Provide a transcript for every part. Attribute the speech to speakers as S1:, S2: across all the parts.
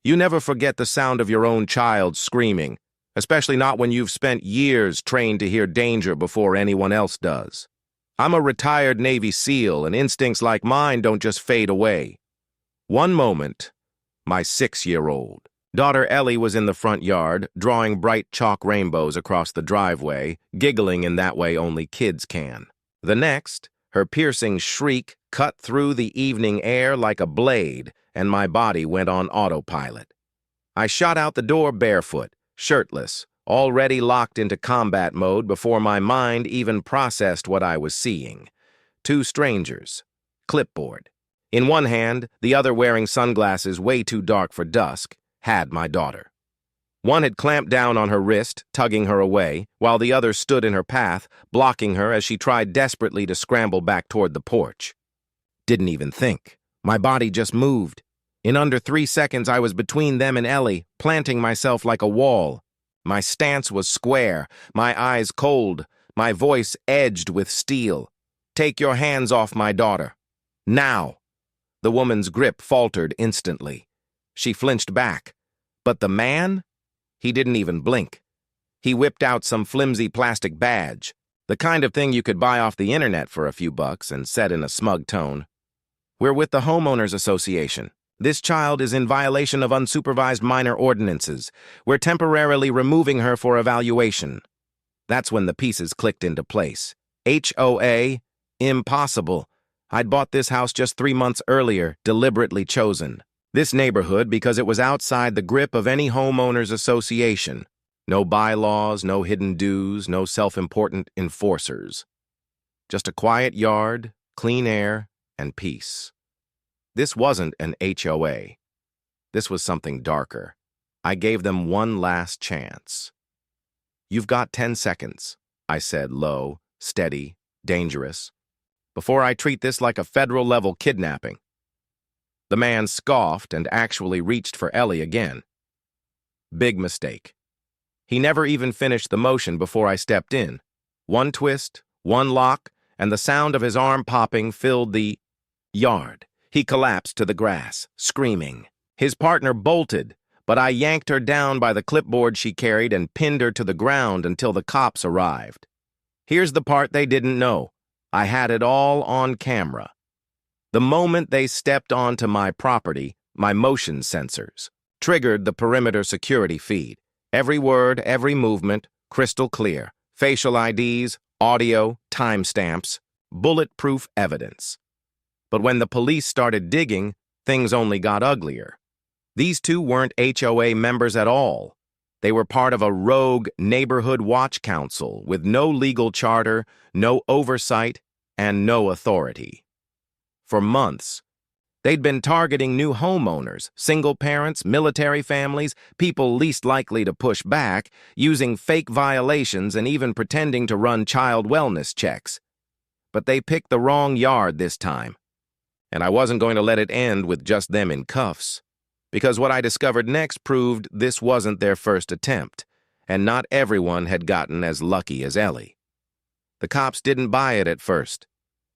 S1: You never forget the sound of your own child screaming, especially not when you've spent years trained to hear danger before anyone else does. I'm a retired Navy SEAL, and instincts like mine don't just fade away. One moment, my 6-year-old daughter Ellie was in the front yard, drawing bright chalk rainbows across the driveway, giggling in that way only kids can. The next, her piercing shriek cut through the evening air like a blade, and my body went on autopilot. I shot out the door barefoot, shirtless, already locked into combat mode before my mind even processed what I was seeing. 2 strangers. Clipboard. In one hand, the other wearing sunglasses way too dark for dusk, had my daughter. One had clamped down on her wrist, tugging her away, while the other stood in her path, blocking her as she tried desperately to scramble back toward the porch. Didn't even think. My body just moved. In under 3 seconds, I was between them and Ellie, planting myself like a wall. My stance was square, my eyes cold, my voice edged with steel. Take your hands off my daughter. Now. The woman's grip faltered instantly. She flinched back. But the man? He didn't even blink. He whipped out some flimsy plastic badge, the kind of thing you could buy off the internet for a few bucks, and said in a smug tone, "We're with the Homeowners Association. This child is in violation of unsupervised minor ordinances. We're temporarily removing her for evaluation." That's when the pieces clicked into place. HOA? Impossible. I'd bought this house just 3 months earlier, deliberately chosen. This neighborhood because it was outside the grip of any homeowners association. No bylaws, no hidden dues, no self-important enforcers. Just a quiet yard, clean air, and peace. This wasn't an HOA. This was something darker. I gave them one last chance. "You've got 10 seconds, I said, low, steady, dangerous, "before I treat this like a federal-level kidnapping." The man scoffed and actually reached for Ellie again. Big mistake. He never even finished the motion before I stepped in. One twist, one lock, and the sound of his arm popping filled the yard. He collapsed to the grass, screaming. His partner bolted, but I yanked her down by the clipboard she carried and pinned her to the ground until the cops arrived. Here's the part they didn't know. I had it all on camera. The moment they stepped onto my property, my motion sensors triggered the perimeter security feed. Every word, every movement, crystal clear. Facial IDs, audio, timestamps, bulletproof evidence. But when the police started digging, things only got uglier. These two weren't HOA members at all. They were part of a rogue neighborhood watch council with no legal charter, no oversight, and no authority. For months, they'd been targeting new homeowners, single parents, military families, people least likely to push back, using fake violations and even pretending to run child wellness checks. But they picked the wrong yard this time. And I wasn't going to let it end with just them in cuffs, because what I discovered next proved this wasn't their first attempt, and not everyone had gotten as lucky as Ellie. The cops didn't buy it at first.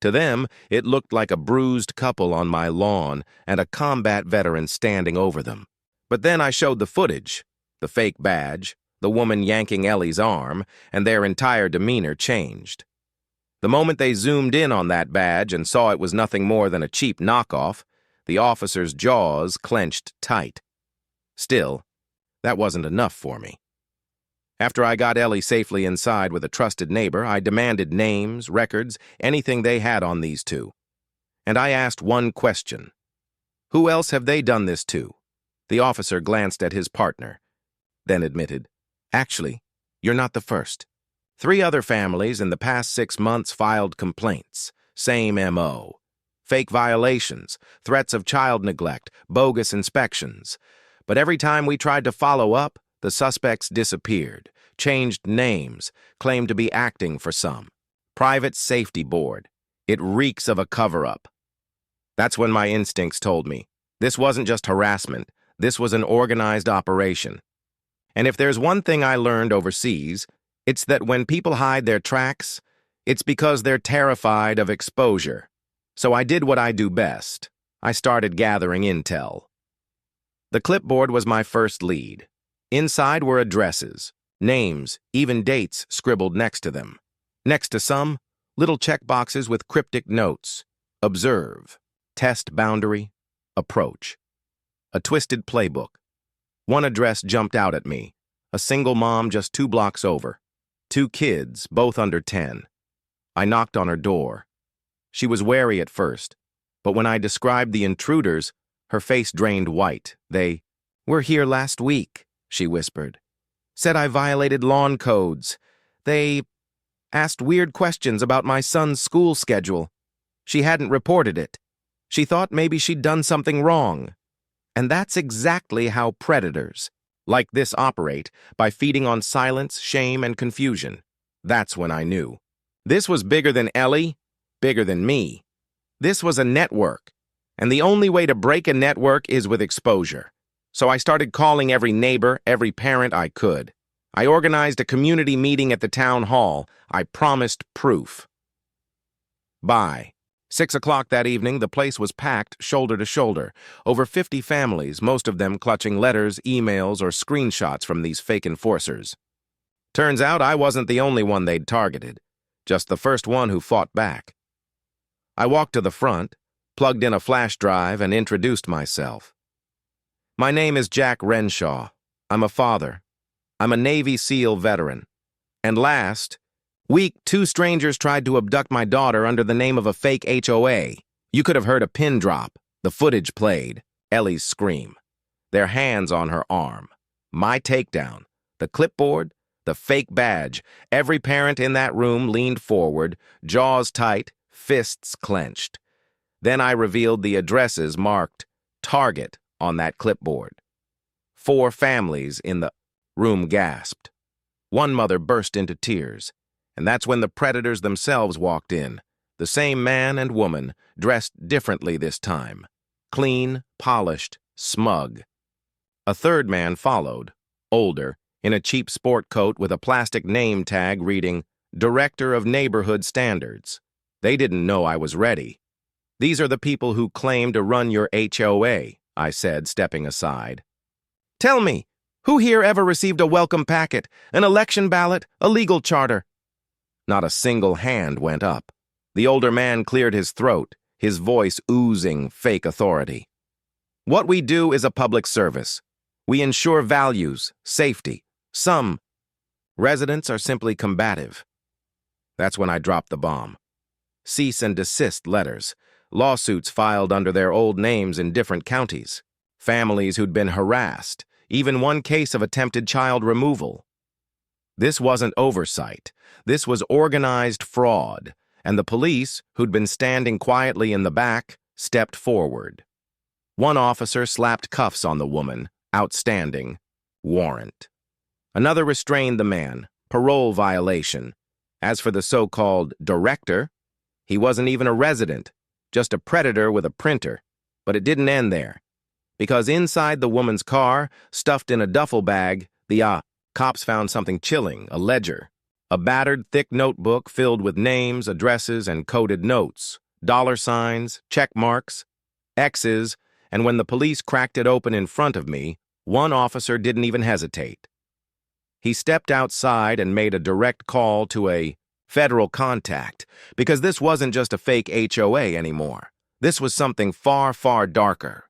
S1: To them, it looked like a bruised couple on my lawn and a combat veteran standing over them. But then I showed the footage, the fake badge, the woman yanking Ellie's arm, and their entire demeanor changed. The moment they zoomed in on that badge and saw it was nothing more than a cheap knockoff, the officer's jaws clenched tight. Still, that wasn't enough for me. After I got Ellie safely inside with a trusted neighbor, I demanded names, records, anything they had on these two. And I asked one question. Who else have they done this to? The officer glanced at his partner, then admitted, "Actually, you're not the first. 3 other families in the past 6 months filed complaints. Same M.O. Fake violations, threats of child neglect, bogus inspections. But every time we tried to follow up, the suspects disappeared, changed names, claimed to be acting for some. Private safety board. It reeks of a cover-up." That's when my instincts told me. This wasn't just harassment. This was an organized operation. And if there's one thing I learned overseas, it's that when people hide their tracks, it's because they're terrified of exposure. So I did what I do best. I started gathering intel. The clipboard was my first lead. Inside were addresses, names, even dates scribbled next to them. Next to some, little checkboxes with cryptic notes. Observe, test boundary, approach. A twisted playbook. One address jumped out at me. A single mom just 2 blocks over. 2 kids, both under 10. I knocked on her door. She was wary at first, but when I described the intruders, her face drained white. They were here last week, she whispered. Said I violated lawn codes. They asked weird questions about my son's school schedule. She hadn't reported it. She thought maybe she'd done something wrong. And that's exactly how predators like this operate, by feeding on silence, shame, and confusion. That's when I knew. This was bigger than Ellie, bigger than me. This was a network, and the only way to break a network is with exposure. So I started calling every neighbor, every parent I could. I organized a community meeting at the town hall. I promised proof. By 6 o'clock that evening, the place was packed shoulder to shoulder. Over 50 families, most of them clutching letters, emails, or screenshots from these fake enforcers. Turns out I wasn't the only one they'd targeted, just the first one who fought back. I walked to the front, plugged in a flash drive, and introduced myself. My name is Jack Renshaw. I'm a father. I'm a Navy SEAL veteran. And last week, 2 strangers tried to abduct my daughter under the name of a fake HOA. You could have heard a pin drop. The footage played. Ellie's scream. Their hands on her arm. My takedown. The clipboard. The fake badge. Every parent in that room leaned forward, jaws tight, fists clenched. Then I revealed the addresses marked Target on that clipboard. 4 families in the room gasped. One mother burst into tears. And that's when the predators themselves walked in, the same man and woman, dressed differently this time. Clean, polished, smug. A third man followed, older, in a cheap sport coat with a plastic name tag reading, Director of Neighborhood Standards. They didn't know I was ready. These are the people who claim to run your HOA, I said, stepping aside. Tell me, who here ever received a welcome packet, an election ballot, a legal charter? Not a single hand went up. The older man cleared his throat, his voice oozing fake authority. What we do is a public service. We ensure values, safety. Some residents are simply combative. That's when I dropped the bomb. Cease and desist letters, lawsuits filed under their old names in different counties, families who'd been harassed, even one case of attempted child removal. This wasn't oversight. This was organized fraud, and the police, who'd been standing quietly in the back, stepped forward. One officer slapped cuffs on the woman, outstanding, warrant. Another restrained the man, parole violation. As for the so-called director, he wasn't even a resident, just a predator with a printer. But it didn't end there, because inside the woman's car, stuffed in a duffel bag, the cops found something chilling, a ledger. A battered, thick notebook filled with names, addresses, and coded notes, dollar signs, check marks, X's, and when the police cracked it open in front of me, one officer didn't even hesitate. He stepped outside and made a direct call to a federal contact, because this wasn't just a fake HOA anymore. This was something far, far darker.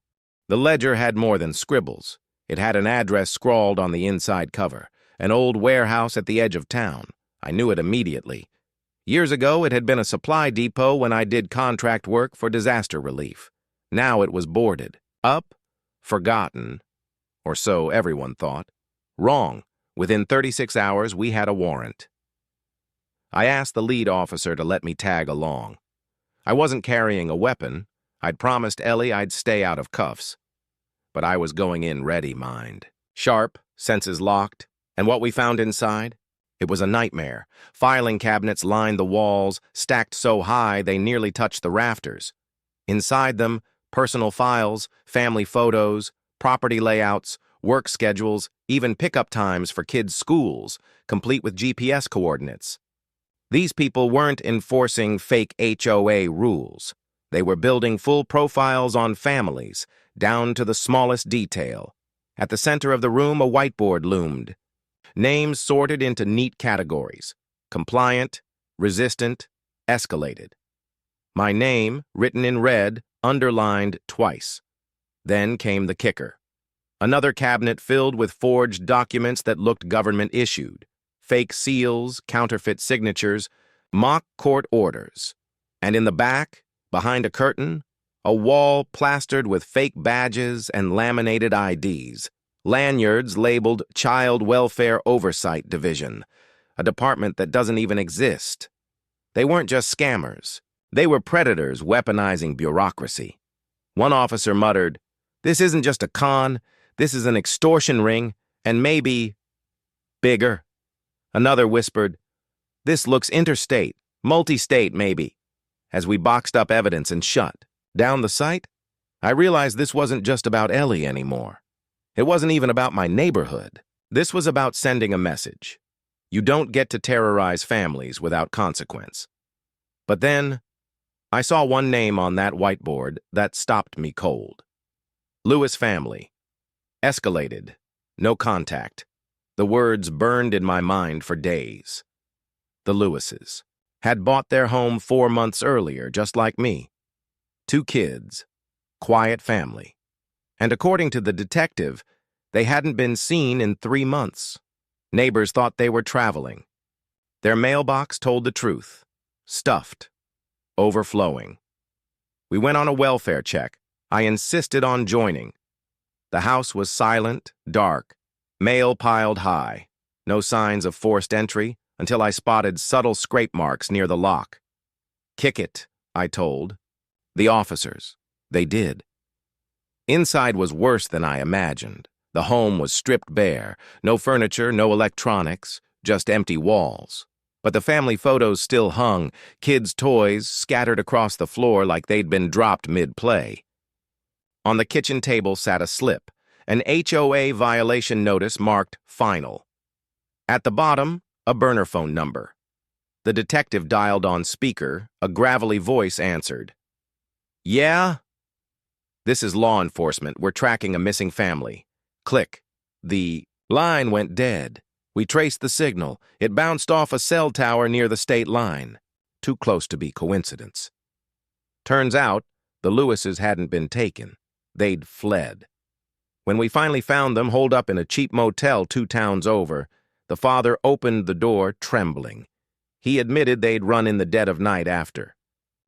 S1: The ledger had more than scribbles. It had an address scrawled on the inside cover, an old warehouse at the edge of town. I knew it immediately. Years ago, it had been a supply depot when I did contract work for disaster relief. Now it was boarded, up, forgotten, or so everyone thought. Wrong. Within 36 hours, we had a warrant. I asked the lead officer to let me tag along. I wasn't carrying a weapon. I'd promised Ellie I'd stay out of cuffs. But I was going in ready, mind. Sharp, senses locked, and what we found inside? It was a nightmare. Filing cabinets lined the walls, stacked so high they nearly touched the rafters. Inside them, personal files, family photos, property layouts, work schedules, even pickup times for kids' schools, complete with GPS coordinates. These people weren't enforcing fake HOA rules. They were building full profiles on families, down to the smallest detail. At the center of the room, a whiteboard loomed. Names sorted into neat categories: compliant, resistant, escalated. My name, written in red, underlined twice. Then came the kicker. Another cabinet filled with forged documents that looked government-issued. Fake seals, counterfeit signatures, mock court orders. And in the back, behind a curtain, a wall plastered with fake badges and laminated IDs. Lanyards labeled Child Welfare Oversight Division, a department that doesn't even exist. They weren't just scammers. They were predators weaponizing bureaucracy. One officer muttered, "This isn't just a con, this is an extortion ring, and maybe bigger." Another whispered, "This looks interstate, multi-state maybe." As we boxed up evidence and shut down the site, I realized this wasn't just about Ellie anymore. It wasn't even about my neighborhood. This was about sending a message. You don't get to terrorize families without consequence. But then, I saw one name on that whiteboard that stopped me cold. Lewis family. Escalated. No contact. The words burned in my mind for days. The Lewises had bought their home 4 months earlier, just like me. 2 kids. Quiet family. And according to the detective, they hadn't been seen in 3 months. Neighbors thought they were traveling. Their mailbox told the truth. Stuffed. Overflowing. We went on a welfare check. I insisted on joining. The house was silent, dark, mail piled high. No signs of forced entry until I spotted subtle scrape marks near the lock. "Kick it," I told. The officers. They did. Inside was worse than I imagined. The home was stripped bare. No furniture, no electronics, just empty walls. But the family photos still hung, kids' toys scattered across the floor like they'd been dropped mid-play. On the kitchen table sat a slip, an HOA violation notice marked final. At the bottom, a burner phone number. The detective dialed on speaker. A gravelly voice answered. "Yeah? This is law enforcement. We're tracking a missing family." Click. The line went dead. We traced the signal. It bounced off a cell tower near the state line. Too close to be coincidence. Turns out, the Lewises hadn't been taken. They'd fled. When we finally found them holed up in a cheap motel 2 towns over, the father opened the door trembling. He admitted they'd run in the dead of night after.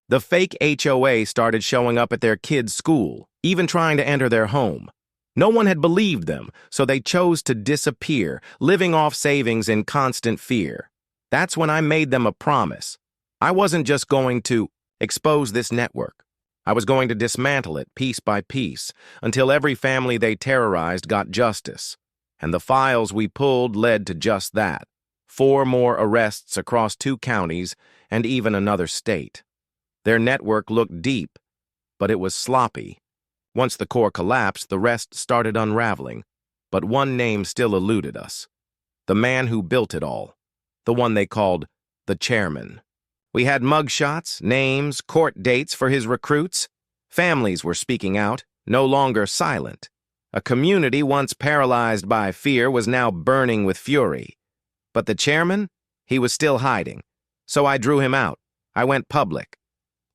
S1: The fake HOA started showing up at their kids' school, even trying to enter their home. No one had believed them, so they chose to disappear, living off savings in constant fear. That's when I made them a promise. I wasn't just going to expose this network. I was going to dismantle it piece by piece until every family they terrorized got justice. And the files we pulled led to just that. 4 more arrests across 2 counties and even another state. Their network looked deep, but it was sloppy. Once the core collapsed, the rest started unraveling. But one name still eluded us. The man who built it all. The one they called the chairman. We had mugshots, names, court dates for his recruits. Families were speaking out, no longer silent. A community once paralyzed by fear was now burning with fury. But the chairman? He was still hiding. So I drew him out. I went public.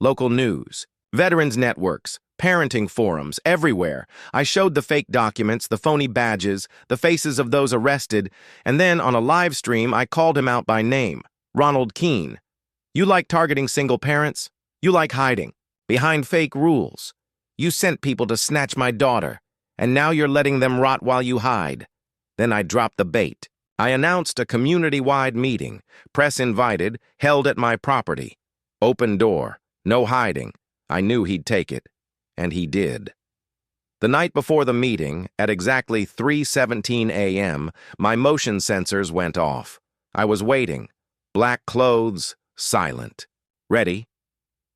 S1: Local news, veterans networks, parenting forums, everywhere. I showed the fake documents, the phony badges, the faces of those arrested, and then on a live stream I called him out by name, Ronald Keene. You like targeting single parents? You like hiding, behind fake rules. You sent people to snatch my daughter, and now you're letting them rot while you hide. Then I dropped the bait. I announced a community-wide meeting, press invited, held at my property. Open door, no hiding. I knew he'd take it, and he did. The night before the meeting, at exactly 3:17 a.m., my motion sensors went off. I was waiting, black clothes, silent, ready,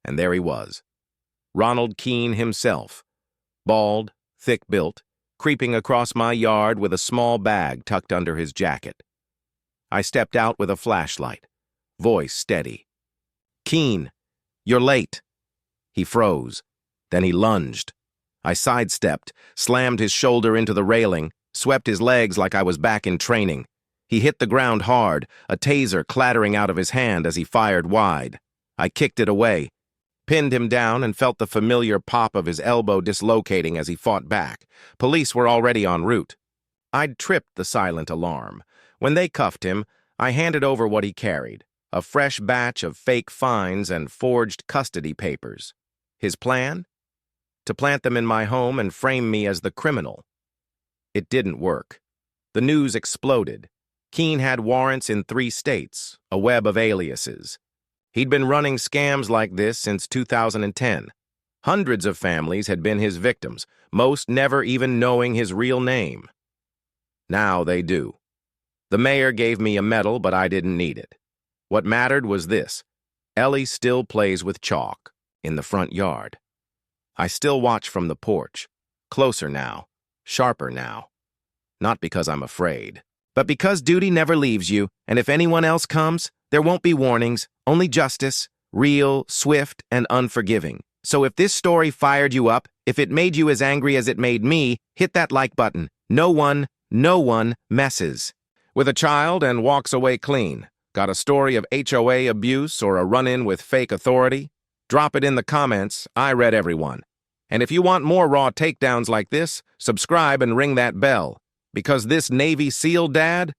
S1: and there he was. Ronald Keene himself, bald, thick-built, creeping across my yard with a small bag tucked under his jacket. I stepped out with a flashlight, voice steady. "Keene, you're late." He froze. Then he lunged. I sidestepped, slammed his shoulder into the railing. Swept his legs like I was back in training. He hit the ground hard, a taser clattering out of his hand as he fired wide. I kicked it away, pinned him down, and felt the familiar pop of his elbow dislocating as he fought back. Police were already en route. I'd tripped the silent alarm. When they cuffed him, I handed over what he carried, a fresh batch of fake fines and forged custody papers. His plan? To plant them in my home and frame me as the criminal. It didn't work. The news exploded. Keene had warrants in 3 states, a web of aliases. He'd been running scams like this since 2010. Hundreds of families had been his victims, most never even knowing his real name. Now they do. The mayor gave me a medal, but I didn't need it. What mattered was this: Ellie still plays with chalk in the front yard. I still watch from the porch, closer now, sharper now. Not because I'm afraid, but because duty never leaves you, and if anyone else comes, there won't be warnings, only justice, real, swift, and unforgiving. So if this story fired you up, if it made you as angry as it made me, hit that like button. No one messes with a child and walks away clean. Got a story of HOA abuse or a run-in with fake authority? Drop it in the comments. I read everyone. And if you want more raw takedowns like this, subscribe and ring that bell. Because this Navy SEAL dad,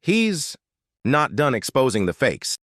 S1: he's not done exposing the fakes.